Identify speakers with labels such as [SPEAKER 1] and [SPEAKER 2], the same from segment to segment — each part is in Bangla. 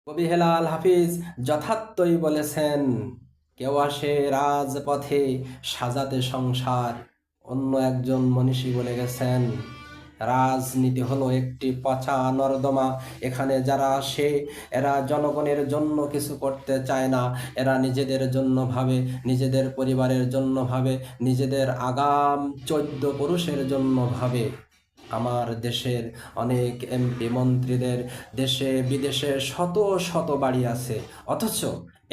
[SPEAKER 1] কবি হেলাল হাফিজ যথার্থই বলেছেন, কেউ আসে রাজপথে সাজাতে সংসার। অন্য একজন মনীষী বলে গেছেন, রাজনীতি হলো একটি পচা নর্দমা। এখানে যারা আসে এরা জনগণের জন্য কিছু করতে চায় না। এরা নিজেদের জন্য ভাবে, নিজেদের পরিবারের জন্য ভাবে, নিজেদের আগাম 14 পুরুষের জন্য ভাবে। আমার দেশের অনেক এমপি মন্ত্রীদের দেশে বিদেশে শত শত বাড়ি আছে, অথচ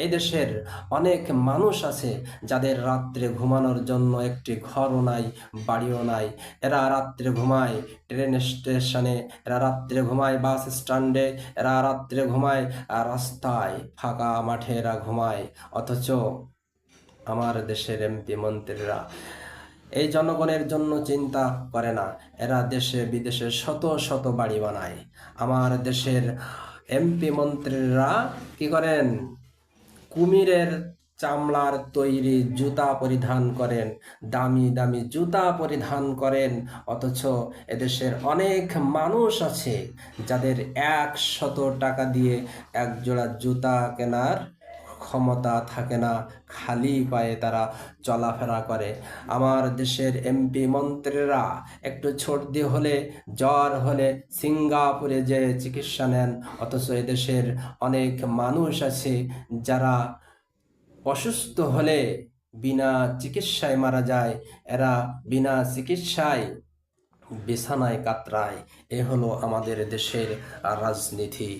[SPEAKER 1] এই দেশের অনেক মানুষ আছে যাদের রাত্রে ঘুমানোর জন্য একটি ঘরও নাই, বাড়িও নাই। এরা রাত্রে ঘুমায় ট্রেন স্টেশনে, এরা রাত্রে ঘুমায় বাস স্ট্যান্ডে, এরা রাত্রে ঘুমায় রাস্তায়, ফাঁকা মাঠে এরা ঘুমায়। অথচ আমার দেশের এমপি মন্ত্রীরা এই জনগণের জন্য চিন্তা করে না। এরা দেশে বিদেশে শত শত বাড়ি বানায়। আমার দেশের এমপি মন্ত্রীরা কি করেন? কুমিরের চামড়ার তৈরি জুতা পরিধান করেন, দামি দামি জুতা পরিধান করেন। অথচ এদেশের অনেক মানুষ আছে যাদের 100 টাকা দিয়ে এক জোড়া জুতা কেনার ক্ষমতা থাকে না, খালি পায়ে তারা চলাফেরা করে। আমার দেশের এমপি মন্ত্রীরা একটু সর্দি হলে, জ্বর হলে সিঙ্গাপুরে যে চিকিৎসা নেন। অথচ এদেশের অনেক মানুষ আছে যারা অসুস্থ হলে বিনা চিকিৎসায় মারা যায়। এরা বিনা চিকিৎসায় বিছানায় কাতরায়। এ হলো আমাদের দেশের রাজনীতি।